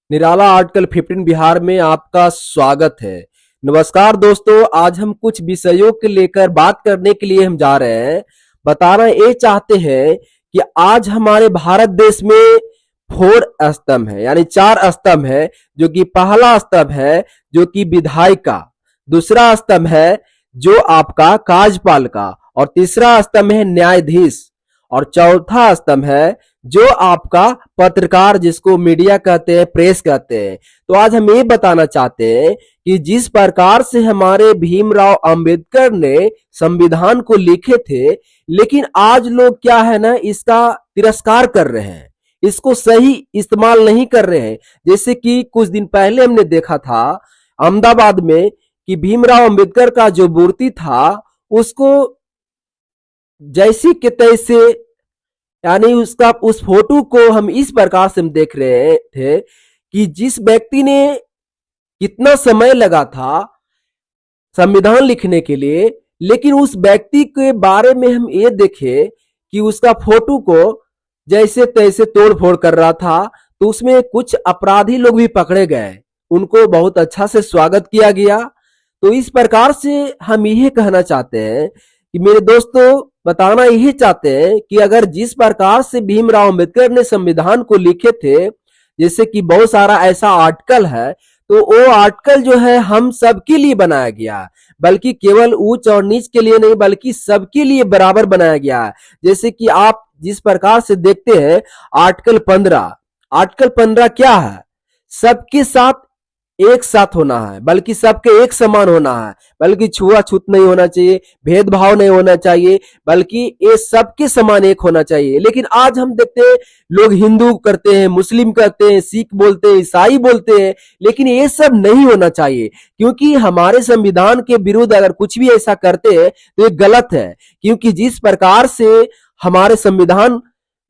निराला article 15 Bihar में आपका स्वागत है। नमस्कार दोस्तों, आज हम कुछ विषयों के लेकर बात करने के लिए हम जा रहे हैं। बताना ये चाहते हैं कि आज हमारे भारत देश में 4 स्तंभ है, यानी 4 स्तंभ है। जो कि पहला स्तंभ है जो कि विधायिका, दूसरा स्तंभ है जो आपका कार्यपालिका, और तीसरा स्तंभ है न्यायाधीश, और चौथा स्तंभ है जो आपका पत्रकार, जिसको मीडिया कहते हैं, प्रेस कहते हैं। तो आज हम ये बताना चाहते हैं कि जिस प्रकार से हमारे भीमराव अंबेडकर ने संविधान को लिखे थे, लेकिन आज लोग क्या है ना, इसका तिरस्कार कर रहे हैं, इसको सही इस्तेमाल नहीं कर रहे हैं। जैसे कि कुछ दिन पहले हमने देखा था अहमदाबाद में कि भीमराव अंबेडकर का जो मूर्ति था उसको जैसी के तैसे, यानी उसका उस फोटो को हम इस प्रकार से हम देख रहे थे कि जिस व्यक्ति ने कितना समय लगा था संविधान लिखने के लिए, लेकिन उस व्यक्ति के बारे में हम ये देखे कि उसका फोटो को जैसे तैसे तोड़ फोड़ कर रहा था। तो उसमें कुछ अपराधी लोग भी पकड़े गए, उनको बहुत अच्छा से स्वागत किया गया। तो इस प्रकार से हम यही कहना चाहते हैं कि मेरे दोस्तों, बताना यही चाहते हैं कि अगर जिस प्रकार से भीमराव अंबेडकर ने संविधान को लिखे थे, जैसे कि बहुत सारा ऐसा आर्टिकल है, तो वो आर्टिकल जो है हम सबके लिए बनाया गया, बल्कि केवल ऊंच और नीच के लिए नहीं, बल्कि सबके लिए बराबर बनाया गया है। जैसे कि आप जिस प्रकार से देखते हैं आर्टिकल 15, आर्टिकल 15 क्या है? सबके साथ एक साथ होना है, बल्कि सबके एक समान होना है, बल्कि छुआछूत नहीं होना चाहिए, भेदभाव नहीं होना चाहिए, बल्कि ये सबके समान एक होना चाहिए। लेकिन आज हम देखते हैं लोग हिंदू करते हैं, मुस्लिम करते हैं, सिख बोलते हैं, ईसाई बोलते हैं, लेकिन ये सब नहीं होना चाहिए। क्योंकि हमारे संविधान के विरुद्ध अगर कुछ भी ऐसा करते हैं तो ये गलत है। क्योंकि जिस प्रकार से हमारे संविधान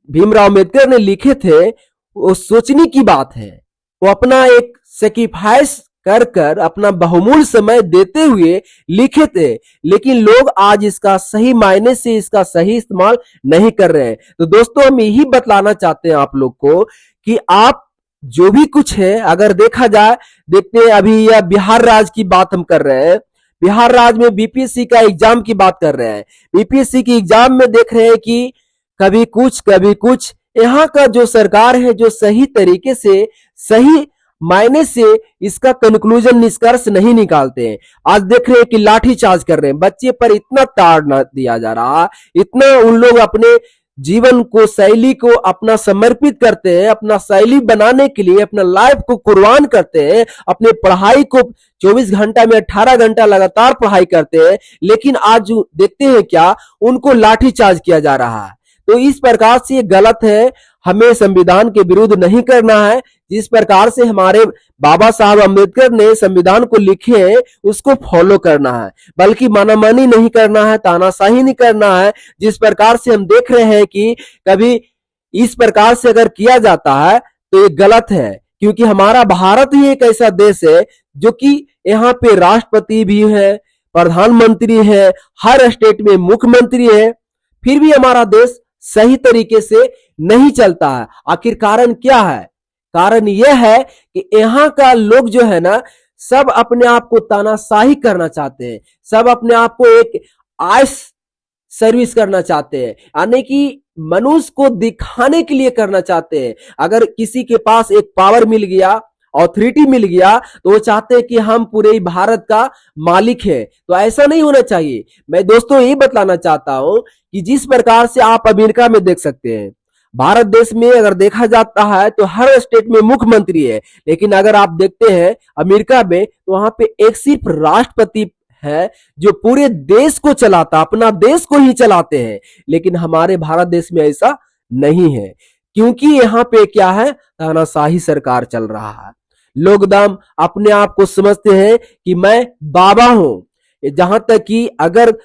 भीमराव अम्बेडकर ने लिखे थे, वो सोचने की बात है। वो अपना एक सेक्रीफाइस कर कर अपना बहुमूल्य समय देते हुए लिखे थे, लेकिन लोग आज इसका सही मायने से इसका सही इस्तेमाल नहीं कर रहे हैं। तो दोस्तों, हम यही बतलाना चाहते हैं आप लोग को कि आप जो भी कुछ है, अगर देखा जाए, देखते हैं अभी यह बिहार राज्य की बात हम कर रहे हैं। बिहार राज्य में बीपीएससी का एग्जाम की बात कर रहे हैं। बीपीएससी की एग्जाम में देख रहे हैं कि कभी कुछ कभी कुछ, यहाँ का जो सरकार है जो सही तरीके से सही मायने से इसका कंक्लूजन निष्कर्ष नहीं निकालते हैं। आज देख रहे हैं कि लाठी चार्ज कर रहे हैं, बच्चे पर इतना ताड़ न दिया जा रहा, इतना उन लोग अपने जीवन को, शैली को अपना समर्पित करते हैं, अपना शैली बनाने के लिए अपना लाइफ को कुर्बान करते हैं, अपने पढ़ाई को 24 घंटा में 18 घंटा लगातार पढ़ाई करते हैं। लेकिन आज देखते हैं क्या, उनको लाठी चार्ज किया जा रहा है। तो इस प्रकार से ये गलत है, हमें संविधान के विरुद्ध नहीं करना है। जिस प्रकार से हमारे बाबा साहब अम्बेडकर ने संविधान को लिखे हैं उसको फॉलो करना है, बल्कि मानामानी नहीं करना है, तानाशाही नहीं करना है। जिस प्रकार से हम देख रहे हैं कि कभी इस प्रकार से अगर किया जाता है तो ये गलत है। क्योंकि हमारा भारत ही एक ऐसा देश है जो कि यहाँ पे राष्ट्रपति भी है, प्रधानमंत्री है, हर स्टेट में मुख्यमंत्री है, फिर भी हमारा देश सही तरीके से नहीं चलता है। आखिर कारण क्या है? कारण यह है कि यहाँ का लोग जो है ना, सब अपने आप को तानाशाही करना चाहते हैं, सब अपने आप को एक आइस सर्विस करना चाहते हैं, यानी कि मनुष्य को दिखाने के लिए करना चाहते हैं। अगर किसी के पास एक पावर मिल गया, ऑथोरिटी मिल गया, तो वो चाहते हैं कि हम पूरे भारत का मालिक है। तो ऐसा नहीं होना चाहिए। मैं दोस्तों ये बतलाना चाहता हूं कि जिस प्रकार से आप अमेरिका में देख सकते हैं, भारत देश में अगर देखा जाता है तो हर स्टेट में मुख्यमंत्री है, लेकिन अगर आप देखते हैं अमेरिका में, तो वहां पे एक सिर्फ राष्ट्रपति है जो पूरे देश को चलाता, अपना देश को ही चलाते हैं। लेकिन हमारे भारत देश में ऐसा नहीं है, क्योंकि यहाँ पे क्या है, तानाशाही सरकार चल रहा है। लोग दाम अपने आप को समझते हैं कि मैं बाबा हूं। जहां तक कि अगर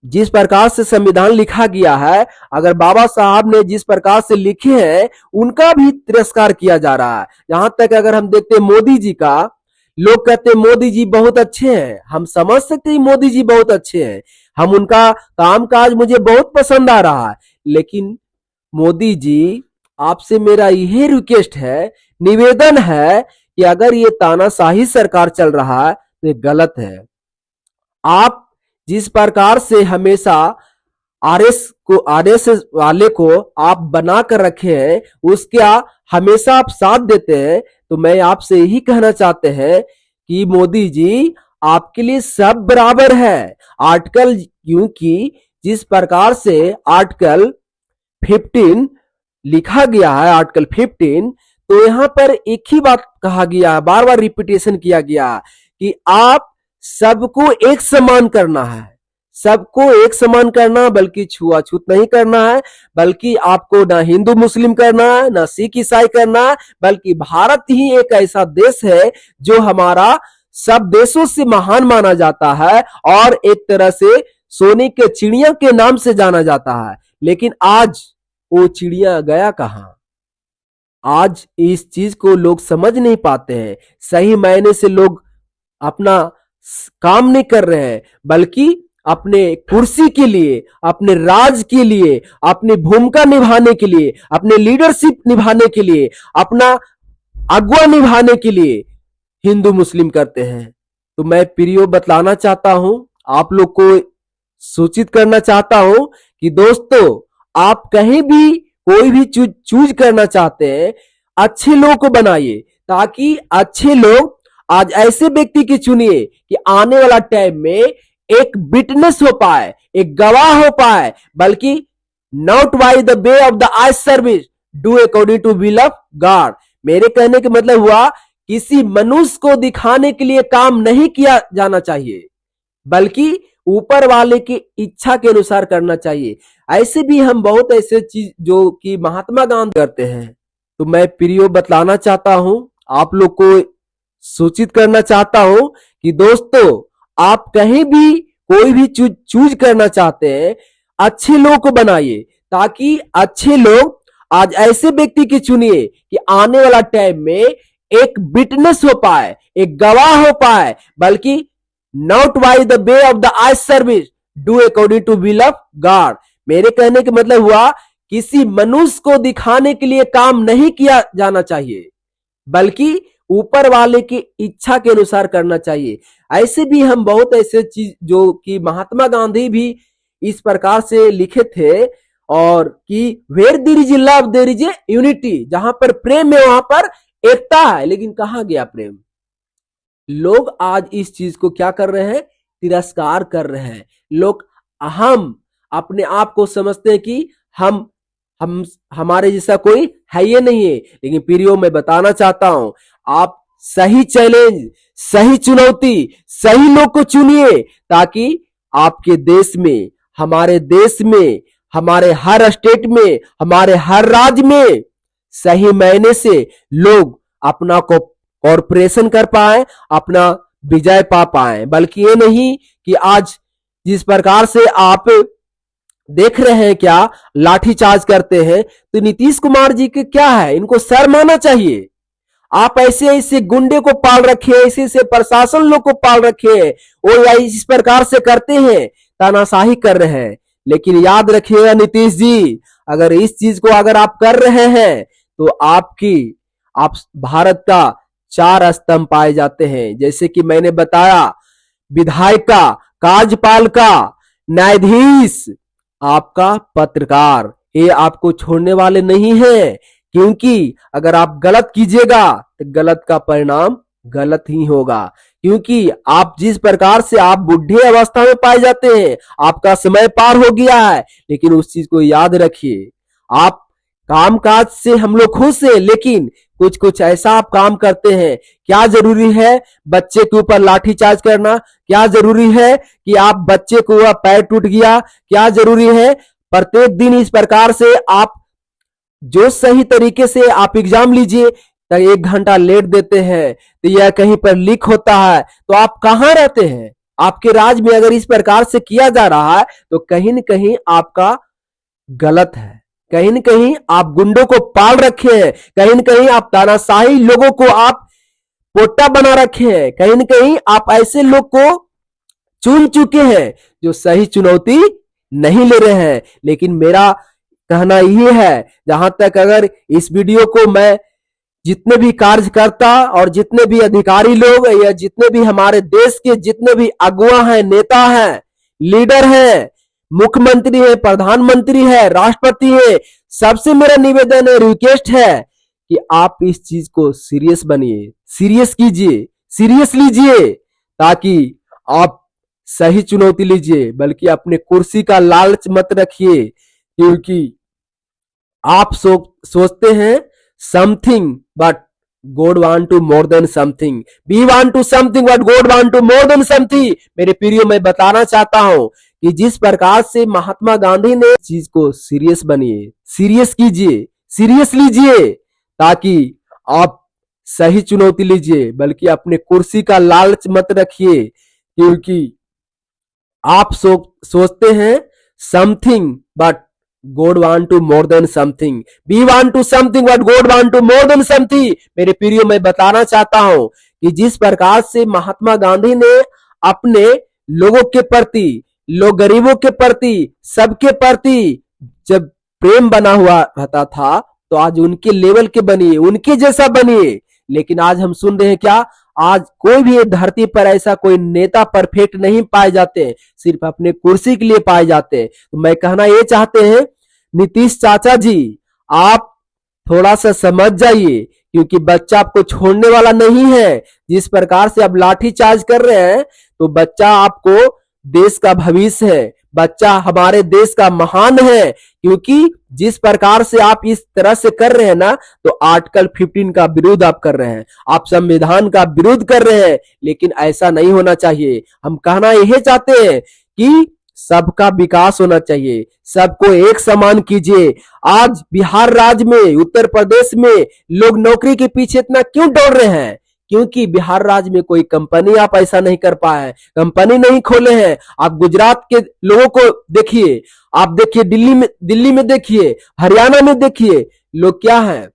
जिस प्रकार से संविधान लिखा गया है, अगर बाबा साहब ने जिस प्रकार से लिखे हैं, उनका भी तिरस्कार किया जा रहा है। यहां तक अगर हम देखते हैं मोदी जी का, लोग कहते हैं मोदी जी बहुत अच्छे हैं। हम समझ सकते हैं मोदी जी बहुत अच्छे हैं, हम उनका कामकाज मुझे बहुत पसंद आ रहा है, लेकिन मोदी जी आपसे मेरा यही रिक्वेस्ट है, निवेदन है कि अगर ये तानाशाही सरकार चल रहा है तो ये गलत है। आप जिस प्रकार से हमेशा आरएसएस वाले को आप बना कर रखे हैं, उसका हमेशा आप साथ देते हैं, तो मैं आपसे यही कहना चाहते हैं कि मोदी जी, आपके लिए सब बराबर है। आर्टिकल, क्योंकि जिस प्रकार से आर्टिकल 15 लिखा गया है, आर्टिकल 15, तो यहां पर एक ही बात कहा गया है, बार बार रिपीटेशन किया गया कि आप सबको एक समान करना है, सबको एक समान करना, बल्कि छुआछूत नहीं करना है, बल्कि आपको ना हिंदू मुस्लिम करना है, ना सिख ईसाई करना है, बल्कि भारत ही एक ऐसा देश है जो हमारा सब देशों से महान माना जाता है और एक तरह से सोने के चिड़िया के नाम से जाना जाता है। लेकिन आज वो चिड़िया गया कहां? आज इस चीज को लोग समझ नहीं पाते हैं। सही मायने से लोग अपना काम नहीं कर रहे हैं, बल्कि अपने कुर्सी के लिए, अपने राज के लिए, अपनी भूमिका निभाने के लिए, अपने लीडरशिप निभाने के लिए, अपना अगुवा निभाने के लिए हिंदू मुस्लिम करते हैं। तो मैं प्रियो बतलाना चाहता हूं, आप लोग को सूचित करना चाहता हूं कि दोस्तों, आप कहीं भी कोई भी चूज करना चाहते हैं, अच्छे लोगों को बनाइए, ताकि अच्छे लोग आज ऐसे व्यक्ति की चुनिए कि आने वाला टाइम में एक विटनेस हो पाए, एक गवाह हो पाए, बल्कि not by the way of the eye service, do according to will of God. मेरे कहने का मतलब हुआ, किसी मनुष्य को दिखाने के लिए काम नहीं किया जाना चाहिए, बल्कि ऊपर वाले की इच्छा के अनुसार करना चाहिए। ऐसे भी हम बहुत ऐसे चीज जो कि महात्मा गांधी करते हैं। तो मैं प्रियो बतलाना चाहता हूं, आप लोग को सूचित करना चाहता हूं कि दोस्तों, आप कहीं भी कोई भी चूज करना चाहते हैं, अच्छे लोगों को बनाइए, ताकि अच्छे लोग आज ऐसे व्यक्ति की चुनिए कि आने वाला टाइम में एक विटनेस हो पाए, एक गवाह हो पाए, बल्कि not by the way of the eye service, do according to will of God. मेरे कहने का मतलब हुआ, किसी मनुष्य को दिखाने के लिए काम नहीं किया जाना चाहिए, बल्कि ऊपर वाले की इच्छा के अनुसार करना चाहिए। ऐसे भी हम बहुत ऐसे चीज जो कि महात्मा गांधी भी इस प्रकार से लिखे थे, और कि where there is love there is unity, जहां पर प्रेम है वहां पर एकता है। लेकिन कहां गया प्रेम? लोग आज इस चीज को क्या कर रहे हैं? तिरस्कार कर रहे हैं। लोग हम अपने आप को समझते हैं कि हम हमारे जैसा कोई है ये नहीं है। लेकिन प्रियो, मैं बताना चाहता हूं, आप सही चैलेंज, सही चुनौती, सही लोग को चुनिए, ताकि आपके देश में, हमारे देश में, हमारे हर स्टेट में, हमारे हर राज्य में सही मायने से लोग अपना को कॉर्पोरेशन कर पाए, अपना विजय पा पाए। बल्कि ये नहीं कि आज जिस प्रकार से आप देख रहे हैं क्या लाठीचार्ज करते हैं, तो नीतीश कुमार जी के क्या है, इनको शर्म आना चाहिए। आप ऐसे ऐसे गुंडे को पाल रखे, ऐसे ऐसे प्रशासन लोग को पाल रखे, वो इस प्रकार से करते हैं, तानाशाही कर रहे हैं। लेकिन याद रखिएगा नीतीश जी, अगर इस चीज को अगर आप कर रहे हैं, तो आप भारत का 4 स्तंभ पाए जाते हैं। जैसे कि मैंने बताया, विधायिका, कार्यपालिका, न्यायाधीश, आपका पत्रकार, ये आपको छोड़ने वाले नहीं हैं। क्योंकि अगर आप गलत कीजिएगा तो गलत का परिणाम गलत ही होगा। क्योंकि आप जिस प्रकार से आप बुढ़े अवस्था में पाए जाते हैं, आपका समय पार हो गया है। लेकिन उस चीज को याद रखिए, आप कामकाज से हम लोग खुश हैं, लेकिन कुछ कुछ ऐसा आप काम करते हैं। क्या जरूरी है बच्चे के ऊपर लाठीचार्ज करना? क्या जरूरी है कि आप बच्चे को पैर टूट गया? क्या जरूरी है प्रत्येक दिन इस प्रकार से आप जो सही तरीके से आप एग्जाम लीजिए तो 1 घंटा लेट देते हैं, तो यह कहीं पर लीक होता है, तो आप कहां रहते हैं? आपके राज्य में अगर इस प्रकार से किया जा रहा है, तो कहीं न कहीं आपका गलत है। कहीं न कहीं आप गुंडों को पाल रखे हैं, कहीं न कहीं आप तानाशाही लोगों को आप पोटा बना रखे हैं, कहीं न कहीं आप ऐसे लोग को चुन चुके हैं जो सही चुनौती नहीं ले रहे हैं। लेकिन मेरा कहना ये है, जहां तक अगर इस वीडियो को मैं जितने भी कार्यकर्ता और जितने भी अधिकारी लोग या जितने भी हमारे देश के जितने भी अगुवा हैं, नेता हैं, लीडर हैं, मुख्यमंत्री है, प्रधानमंत्री है, राष्ट्रपति है, सबसे मेरा निवेदन है, रिक्वेस्ट है कि आप इस चीज को सीरियस बनिए, सीरियस कीजिए, सीरियस लीजिए, ताकि आप सही चुनौती लीजिए, बल्कि अपने कुर्सी का लालच मत रखिए, क्योंकि आप सोचते हैं something but God want to more than something, we want to something but God want to more than something. मेरे प्रियो, मैं बताना चाहता हूं कि जिस प्रकार से महात्मा गांधी ने चीज को सीरियस बनिए, सीरियस कीजिए, सीरियस लीजिए, ताकि आप सही चुनौती लीजिए, बल्कि अपने कुर्सी का लालच मत रखिए, क्योंकि आप सोचते हैं something but God want to more than something, we want to something but God want to more than something. मेरे प्रियो, मैं बताना चाहता हूं कि जिस प्रकार से महात्मा गांधी ने अपने लोगों के प्रति, लोग गरीबों के प्रति, सबके प्रति जब प्रेम बना हुआ रहता था, तो आज उनके लेवल के बनिए, उनके जैसा बनिए। लेकिन आज हम सुन रहे हैं क्या, आज कोई भी धरती पर ऐसा कोई नेता परफेक्ट नहीं पाए जाते, सिर्फ अपने कुर्सी के लिए पाए जाते। तो मैं कहना ये चाहते हैं, नीतीश चाचा जी, आप थोड़ा सा समझ जाइए, क्योंकि बच्चा आपको छोड़ने वाला नहीं है। जिस प्रकार से आप लाठी चार्ज कर रहे हैं, तो बच्चा आपको देश का भविष्य है, बच्चा हमारे देश का महान है, क्योंकि जिस प्रकार से आप इस तरह से कर रहे हैं ना, तो आर्टिकल 15 का विरोध आप कर रहे हैं, आप संविधान का विरोध कर रहे हैं। लेकिन ऐसा नहीं होना चाहिए। हम कहना यह चाहते हैं कि सबका विकास होना चाहिए, सबको एक समान कीजिए। आज बिहार राज्य में, उत्तर प्रदेश में लोग नौकरी के पीछे इतना क्यों दौड़ रहे हैं? क्योंकि बिहार राज्य में कोई कंपनी आप ऐसा नहीं कर पाए, कंपनी नहीं खोले हैं। आप गुजरात के लोगों को देखिए, आप देखिए दिल्ली में देखिए, हरियाणा में देखिए, लोग क्या है,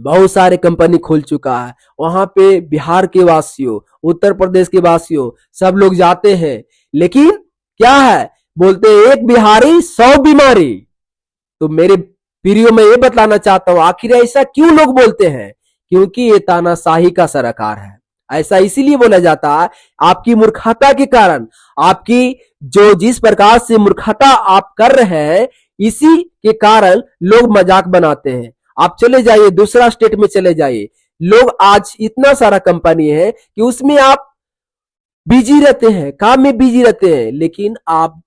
बहुत सारे कंपनी खोल चुका है। वहां पे बिहार के वासियों, उत्तर प्रदेश के वासियों सब लोग जाते हैं, लेकिन क्या है, बोलते हैं एक बिहारी 100 बीमारी। तो मेरे प्रियो, मैं ये बताना चाहता हूं, आखिर ऐसा क्यों लोग बोलते हैं? क्योंकि ये तानाशाही का सरकार है। ऐसा इसीलिए बोला जाता है, आपकी मूर्खता के कारण, आपकी जो जिस प्रकार से मूर्खता आप कर रहे हैं, इसी के कारण लोग मजाक बनाते हैं। आप चले जाइए, दूसरा स्टेट में चले जाइए, लोग आज इतना सारा कंपनी है कि उसमें आप बिजी रहते हैं, काम में बिजी रहते हैं, लेकिन आप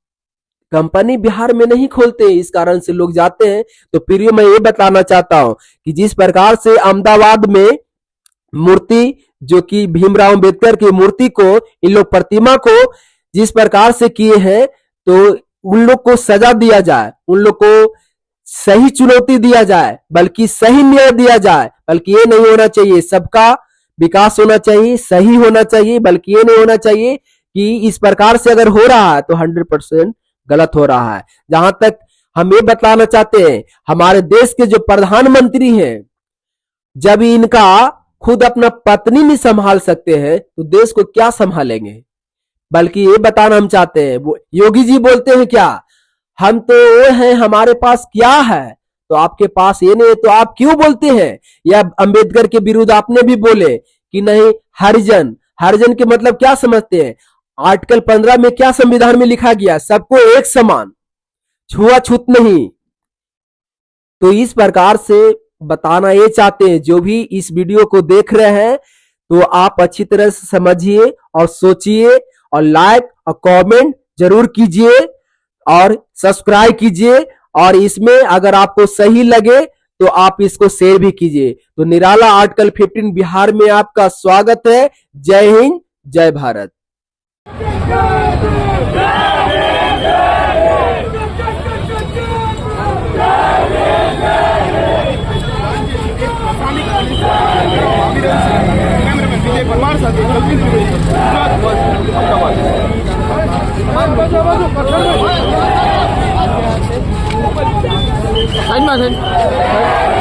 कंपनी बिहार में नहीं खोलते, इस कारण से लोग जाते हैं। तो प्रियो, मैं ये बताना चाहता हूं कि जिस प्रकार से अहमदाबाद में मूर्ति, जो कि भीमराव अंबेडकर की मूर्ति को, इन लोग प्रतिमा को जिस प्रकार से किए हैं, तो उन लोग को सजा दिया जाए, उन लोग को सही चुनौती दिया जाए, बल्कि सही न्याय दिया जाए। बल्कि ये नहीं होना चाहिए, सबका विकास होना चाहिए, सही होना चाहिए, बल्कि ये नहीं होना चाहिए कि इस प्रकार से अगर हो रहा है तो 100% गलत हो रहा है। जहां तक हम ये बताना चाहते हैं, हमारे देश के जो प्रधानमंत्री हैं, जब इनका खुद अपना पत्नी नहीं संभाल सकते हैं, तो देश को क्या संभालेंगे? बल्कि ये बताना हम चाहते हैं, योगी जी बोलते हैं क्या, हम तो वो हैं, हमारे पास क्या है, तो आपके पास ये नहीं है, तो आप क्यों बोलते हैं? या अंबेडकर के विरुद्ध आपने भी बोले कि नहीं, हरिजन, हरिजन के मतलब क्या समझते हैं? आर्टिकल 15 में क्या संविधान में लिखा गया, सबको एक समान, छुआछूत नहीं। तो इस प्रकार से बताना ये चाहते हैं, जो भी इस वीडियो को देख रहे हैं, तो आप अच्छी तरह से समझिए और सोचिए, और लाइक और कमेंट जरूर कीजिए और सब्सक्राइब कीजिए, और इसमें अगर आपको सही लगे तो आप इसको शेयर भी कीजिए। तो निराला आर्टिकल 15 बिहार में आपका स्वागत है। जय हिंद, जय भारत। साइड में